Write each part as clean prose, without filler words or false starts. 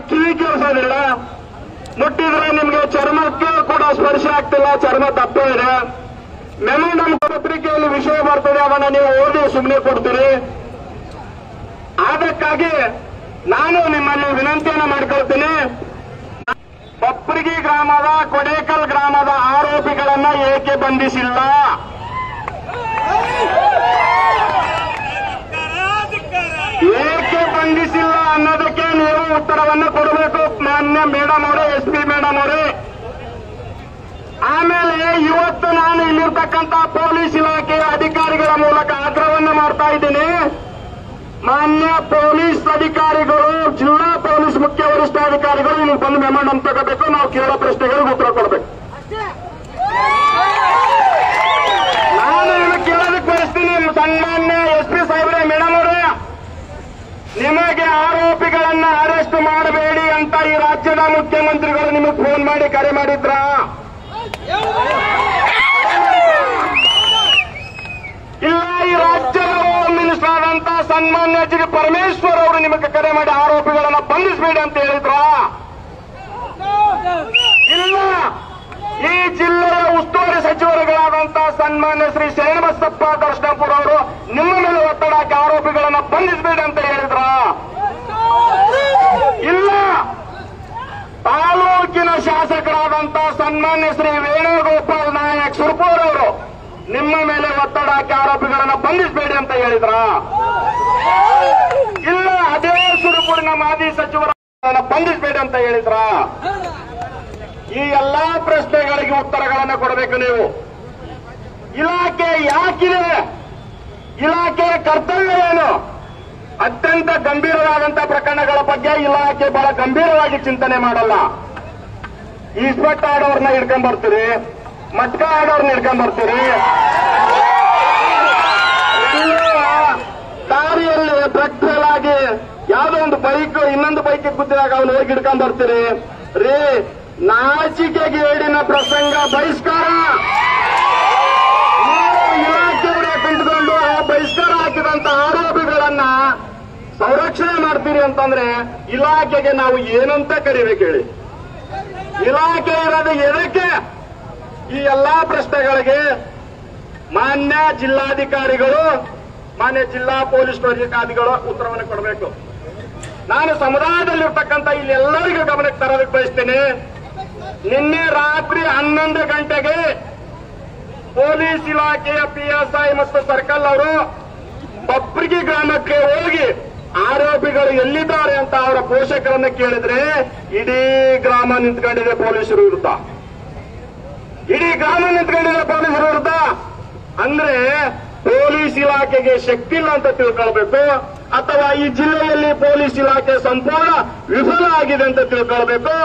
ಕಿವಿ ಕೇಳಿಸೋದಿಲ್ಲ, ಮುಟ್ಟಿದ್ರೆ ನಿಮ್ಗೆ ಚರ್ಮಕ್ಕೆ ಕೂಡ ಸ್ಪರ್ಶ ಆಗ್ತಿಲ್ಲ, ಚರ್ಮ ದಪ್ಪ ಇದೆ. ಮೆಮೊಂಡಮ್ ಪತ್ರಿಕೆಯಲ್ಲಿ ವಿಷಯ ಬರ್ತದೆ, ಅವನ್ನ ನೀವು ಓದಿ ಸುಮ್ಮನೆ ಕೊಡ್ತೀರಿ. ಅದಕ್ಕಾಗಿ ನಾನು ನಿಮ್ಮಲ್ಲಿ ವಿನಂತಿಯನ್ನು ಮಾಡ್ಕೊಳ್ತೀನಿ, ಬಪ್ರಗಿ ಗ್ರಾಮದ ಕೊಡೇಕಲ್ ಗ್ರಾಮದ ಆರೋಪಿಗಳನ್ನ ಏಕೆ ಬಂಧಿಸಿಲ್ಲ? ಏಕೆ ಬಂಧಿಸಿಲ್ಲ ಅನ್ನೋದಕ್ಕೆ ನೀವು ಉತ್ತರವನ್ನು ಕೊಡಬೇಕು ಮಾನ್ಯ ಮೇಡಮ್ ಅವರೇ, SP ಮೇಡಮ್ ಅವರೇ. ಆಮೇಲೆ ಇವತ್ತು ನಾನು ಇಲ್ಲಿರ್ತಕ್ಕಂಥ ಪೊಲೀಸ್ ಇಲಾಖೆಯ ಅಧಿಕಾರಿಗಳ ಮೂಲಕ ಆಗ್ರಹವನ್ನು ಮಾಡ್ತಾ ಇದ್ದೀನಿ. ಮಾನ್ಯ ಪೊಲೀಸ್ ಅಧಿಕಾರಿಗಳು, ಜಿಲ್ಲಾ ಪೊಲೀಸ್ ಮುಖ್ಯ ವರಿಷ್ಠಾಧಿಕಾರಿಗಳು ಇಲ್ಲಿ ಬಂದು ಮೆಮೊಂಡಮ್ ತಗೋಬೇಕು, ನಾವು ಕೇಳೋ ಪ್ರಶ್ನೆಗಳಿಗೆ ಉತ್ತರ ಕೊಡಬೇಕು. ನಾನು ನಿಮಗೆ ಕೇಳೋದಕ್ಕೆ ಬಯಸ್ತೀನಿ, ಸನ್ಮಾನ್ಯ SP ಸಾಹೇಬ್ರೆ, ಮೇಡಮ್ ಅವರೇ, ನಿಮಗೆ ಆರೋಪಿಗಳನ್ನ ಅರೆಸ್ಟ್ ಮಾಡಬೇಡಿ ಅಂತ ಈ ರಾಜ್ಯದ ಮುಖ್ಯಮಂತ್ರಿಗಳು ನಿಮಗೆ ಫೋನ್ ಮಾಡಿ ಕರೆ ಮಾಡಿದ್ರ? ಇಲ್ಲ, ಈ ರಾಜ್ಯದ ಹೋಮ್ ಮಿನಿಸ್ಟರ್ ಆದಂತ ಸನ್ಮಾನ್ಯ G. ಪರಮೇಶ್ವರ್ ಅವರು ನಿಮಗೆ ಕರೆ ಮಾಡಿ ಆರೋಪಿಗಳನ್ನ ಬಂಧಿಸಬೇಡಿ ಅಂತ ಹೇಳಿದ್ರ? ಇಲ್ಲ, ಈ ಜಿಲ್ಲೆಯ ಉಸ್ತುವಾರಿ ಸಚಿವರುಗಳಾದಂತ ಸನ್ಮಾನ್ಯ ಶ್ರೀ ಶರಣಬಸಪ್ಪ ದರ್ಶನಪುರ ಅವರು ನಿಮ್ಮ ಮೇಲೆ ಒತ್ತಡ ಹಾಕಿ ಆರೋಪಿಗಳನ್ನ ಬಂಧಿಸಬೇಡಿ ಅಂತ ಹೇಳಿದ್ರ? ಇಲ್ಲ, ತಾಲೂಕಿನ ಶಾಸಕರಾದಂತ ಸನ್ಮಾನ್ಯ ಶ್ರೀ ವೇಣುಗೋಪಾಲ್ ನಾಯಕ್ ಸುರ್ಪುರ್ ಅವರು ನಿಮ್ಮ ಮೇಲೆ ಒತ್ತಡ ಹಾಕಿ ಆರೋಪಿಗಳನ್ನ ಬಂಧಿಸಬೇಡಿ ಅಂತ ಹೇಳಿದ್ರ? ಇಲ್ಲ, ಅದೇ ಸುರ್ಪುರಿನ ಮಾಜಿ ಸಚಿವರನ್ನ ಬಂಧಿಸಬೇಡಿ ಅಂತ ಹೇಳಿದ್ರ? ಈ ಎಲ್ಲಾ ಪ್ರಶ್ನೆಗಳಿಗೆ ಉತ್ತರಗಳನ್ನು ಕೊಡಬೇಕು ನೀವು. ಇಲಾಖೆ ಯಾಕಿದೆ? ಇಲಾಖೆಯ ಕರ್ತವ್ಯ ಏನು? ಅತ್ಯಂತ ಗಂಭೀರವಾದಂತಹ ಪ್ರಕರಣಗಳ ಬಗ್ಗೆ ಇಲಾಖೆ ಬಹಳ ಗಂಭೀರವಾಗಿ ಚಿಂತನೆ ಮಾಡಲ್ಲ. ಈಸ್ಪಟ್ ಆಡೋರ್ನ ಹಿಡ್ಕೊಂಡ್ ಬರ್ತೀರಿ, ಮಟ್ಕ ಆಡೋರ್ನ ಹಿಡ್ಕೊಂಡ್ ಬರ್ತೀರಿ, ದಾರಿಯಲ್ಲಿ ಡ್ರಗ್ ಫೇಲ್ ಆಗಿ ಯಾವುದೋ ಒಂದು ಬೈಕ್ ಇನ್ನೊಂದು ಬೈಕ್ ಕೂತಿದಾಗ ಅವನು ಹೋಗಿ ಹಿಡ್ಕೊಂಡ್ ಬರ್ತೀರಿ ರೀ. ನಾಚಿಕೆಗೆ ಏಡಿನ ಪ್ರಸಂಗ ಬಹಿಷ್ಕಾರ. ಇಲಾಖೆಯವರೇ ಬಿಟ್ಟುಕೊಂಡು ಆ ಬಹಿಷ್ಕಾರ ಹಾಕಿದಂತ ಆರೋಪಿಗಳನ್ನ ಸಂರಕ್ಷಣೆ ಮಾಡ್ತೀರಿ ಅಂತಂದ್ರೆ ಇಲಾಖೆಗೆ ನಾವು ಏನಂತ ಕರಿಬೇಕು ಹೇಳಿ? ಇಲಾಖೆ ಇರೋದು ಎದಕ್ಕೆ? ಈ ಎಲ್ಲಾ ಪ್ರಶ್ನೆಗಳಿಗೆ ಮಾನ್ಯ ಜಿಲ್ಲಾಧಿಕಾರಿಗಳು, ಮಾನ್ಯ ಜಿಲ್ಲಾ ಪೊಲೀಸ್ ವರಿಷ್ಠಾಧಿಕಾರಿಗಳು ಉತ್ತರವನ್ನು ಕೊಡಬೇಕು. ನಾನು ಸಮುದಾಯದಲ್ಲಿರ್ತಕ್ಕಂಥ ಇಲ್ಲಿ ಎಲ್ಲರಿಗೂ ಗಮನಕ್ಕೆ ತರೋದಕ್ಕೆ ಬಯಸ್ತೇನೆ. ನಿನ್ನೆ ರಾತ್ರಿ 11 ಗಂಟೆಗೆ ಪೊಲೀಸ್ ಇಲಾಖೆಯ PSI ಮತ್ತು ಸರ್ಕಲ್ ಅವರು ಬಪ್ರಗಿ ಗ್ರಾಮಕ್ಕೆ ಹೋಗಿ ಆರೋಪಿಗಳು ಎಲ್ಲಿದ್ದಾರೆ ಅಂತ ಅವರ ಪೋಷಕರನ್ನ ಕೇಳಿದ್ರೆ ಇಡೀ ಗ್ರಾಮ ನಿಂತ್ಕೊಂಡಿದೆ ಪೊಲೀಸರು ವಿರುದ್ಧ. ಇಡೀ ಗ್ರಾಮ ನಿಂತ್ಕೊಂಡಿದೆ ಪೊಲೀಸರು ವಿರುದ್ಧ. ಅಂದ್ರೆ ಪೊಲೀಸ್ ಇಲಾಖೆಗೆ ಶಕ್ತಿ ಇಲ್ಲ ಅಂತ ತಿಳ್ಕೊಳ್ಬೇಕು, ಅಥವಾ ಈ ಜಿಲ್ಲೆಯಲ್ಲಿ ಪೊಲೀಸ್ ಇಲಾಖೆ ಸಂಪೂರ್ಣ ವಿಫಲ ಆಗಿದೆ ಅಂತ ತಿಳ್ಕೊಳ್ಬೇಕು,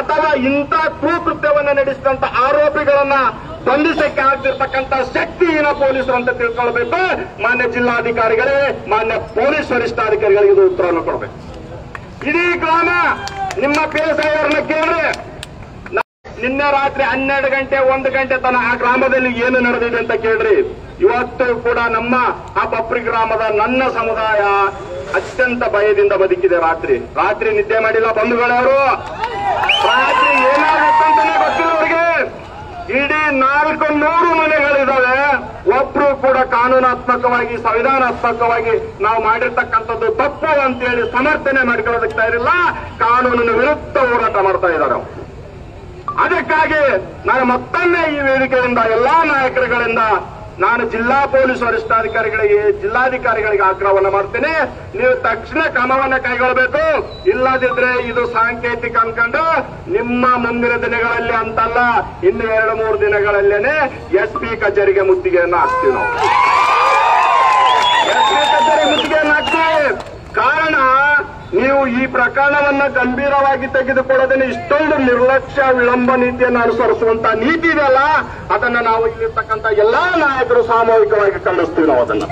ಅಥವಾ ಇಂಥ ಕೃತ್ಯವನ್ನು ನಡೆಸಿದಂತ ಆರೋಪಿಗಳನ್ನ ಬಂಧಿಸಕ್ಕೆ ಆಗ್ತಿರ್ತಕ್ಕಂಥ ಶಕ್ತಿಹೀನ ಪೊಲೀಸರು ಅಂತ ತಿಳ್ಕೊಳ್ಬೇಕು. ಮಾನ್ಯ ಜಿಲ್ಲಾಧಿಕಾರಿಗಳೇ, ಮಾನ್ಯ ಪೊಲೀಸ್ ವರಿಷ್ಠಾಧಿಕಾರಿಗಳಿಗೆ ಇದು ಉತ್ತರವನ್ನು ಕೊಡಬೇಕು. ಇಡೀ ಗ್ರಾಮ ನಿಮ್ಮ PSI ಅವರನ್ನ ಕೇಳ್ರಿ, ನಿನ್ನೆ ರಾತ್ರಿ 12 ಗಂಟೆ 1 ಗಂಟೆ ತನಕ ಆ ಗ್ರಾಮದಲ್ಲಿ ಏನು ನಡೆದಿದೆ ಅಂತ ಕೇಳ್ರಿ. ಇವತ್ತು ಕೂಡ ನಮ್ಮ ಆ ಬಪ್ರಗಿ ಗ್ರಾಮದ ನನ್ನ ಸಮುದಾಯ ಅತ್ಯಂತ ಭಯದಿಂದ ಬದುಕಿದೆ. ರಾತ್ರಿ ನಿದ್ದೆ ಮಾಡಿಲ್ಲ ಬಂಧುಗಳವರು. ರಾತ್ರಿ ಏನಾಗುತ್ತಂತಾನೆ ಗೊತ್ತಿಲ್ಲ ಅವರಿಗೆ. ಇಡೀ 400 ಮನೆಗಳಿದ್ದಾವೆ. ಒಬ್ರು ಕೂಡ ಕಾನೂನಾತ್ಮಕವಾಗಿ, ಸಂವಿಧಾನಾತ್ಮಕವಾಗಿ ನಾವು ಮಾಡಿರ್ತಕ್ಕಂಥದ್ದು ತಪ್ಪು ಅಂತೇಳಿ ಸಮರ್ಥನೆ ಮಾಡಿಕೊಳ್ಳೋದಕ್ಕೆ ತಯಾರಿಲ್ಲ. ಕಾನೂನಿನ ವಿರುದ್ಧ ಹೋರಾಟ ಮಾಡ್ತಾ ಇದ್ದಾರೆ. ಅದಕ್ಕಾಗಿ ನಾನು ಮತ್ತೊಮ್ಮೆ ಈ ವೇದಿಕೆಯಿಂದ ಎಲ್ಲಾ ನಾಯಕರುಗಳಿಂದ ನಾನು ಜಿಲ್ಲಾ ಪೊಲೀಸ್ ವರಿಷ್ಠಾಧಿಕಾರಿಗಳಿಗೆ, ಜಿಲ್ಲಾಧಿಕಾರಿಗಳಿಗೆ ಆಗ್ರಹವನ್ನು ಮಾಡ್ತೇನೆ. ನೀವು ತಕ್ಷಣ ಕ್ರಮವನ್ನು ಕೈಗೊಳ್ಳಬೇಕು. ಇಲ್ಲದಿದ್ರೆ ಇದು ಸಾಂಕೇತಿಕ ಅನ್ಕೊಂಡು ನಿಮ್ಮ ಮುಂದಿನ ದಿನಗಳಲ್ಲಿ ಅಂತಲ್ಲ, ಇನ್ನು 2-3 ದಿನಗಳಲ್ಲೇನೆ SP ಕಚೇರಿಗೆ ಮುತ್ತಿಗೆಯನ್ನು ಹಾಕ್ತೀವಿ. ನಾವು SP ಕಚೇರಿ ಮುತ್ತಿಗೆಯನ್ನು ಹಾಕ್ತೀವಿ. ಕಾರಣ, ನೀವು ಈ ಪ್ರಕರಣವನ್ನ ಗಂಭೀರವಾಗಿ ತೆಗೆದುಕೊಳ್ಳೋದನ್ನು ಇಷ್ಟೊಂದು ನಿರ್ಲಕ್ಷ್ಯ, ವಿಳಂಬ ನೀತಿಯನ್ನು ಅನುಸರಿಸುವಂತ ನೀತಿ ಇದೆಯಲ್ಲ, ಅದನ್ನ ನಾವು ಇಲ್ಲಿರ್ತಕ್ಕಂಥ ಎಲ್ಲಾ ನಾಯಕರು ಸಾಮೂಹಿಕವಾಗಿ ಖಂಡಿಸ್ತೀವಿ. ನಾವು ಅದನ್ನ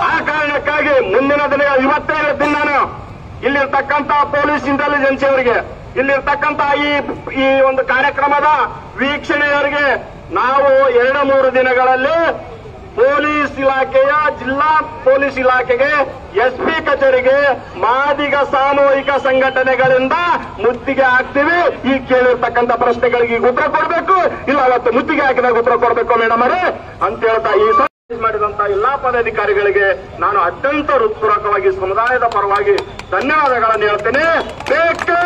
ಆ ಕಾರಣಕ್ಕಾಗಿ ಮುಂದಿನ ದಿನ, ಇವತ್ತೇ ಹೇಳ್ತೀನಿ ನಾನು, ಇಲ್ಲಿರ್ತಕ್ಕಂಥ ಪೊಲೀಸ್ ಇಂಟೆಲಿಜೆನ್ಸ್ ಅವರಿಗೆ, ಇಲ್ಲಿರ್ತಕ್ಕಂಥ ಈ ಒಂದು ಕಾರ್ಯಕ್ರಮದ ವೀಕ್ಷಣೆಯವರಿಗೆ ನಾವು 2-3 ದಿನಗಳಲ್ಲಿ ಪೊಲೀಸ್ ಇಲಾಖೆಯ ಜಿಲ್ಲಾ ಪೊಲೀಸ್ ಇಲಾಖೆಗೆ ಎಸ್ಪಿ ಕಚೇರಿಗೆ ಮಾದಿಗ ಸಾಮೂಹಿಕ ಸಂಘಟನೆಗಳಿಂದ ಮುತ್ತಿಗೆ ಹಾಕ್ತೀವಿ. ಈ ಕೇಳಿರ್ತಕ್ಕಂಥ ಪ್ರಶ್ನೆಗಳಿಗೆ ಉತ್ತರ ಕೊಡಬೇಕು, ಇಲ್ಲ ಅವತ್ತು ಮುತ್ತಿಗೆ ಹಾಕಿದಾಗ ಉತ್ತರ ಕೊಡಬೇಕು ಮೇಡಮ್ ಅವರೇ ಅಂತ ಹೇಳ್ತಾ ಈ ಮಾಡಿದಂತ ಎಲ್ಲಾ ಪದಾಧಿಕಾರಿಗಳಿಗೆ ನಾನು ಅತ್ಯಂತ ಹೃತ್ಪೂರ್ವಕವಾಗಿ ಸಮುದಾಯದ ಪರವಾಗಿ ಧನ್ಯವಾದಗಳನ್ನು ಹೇಳ್ತೇನೆ. ಬೇಕು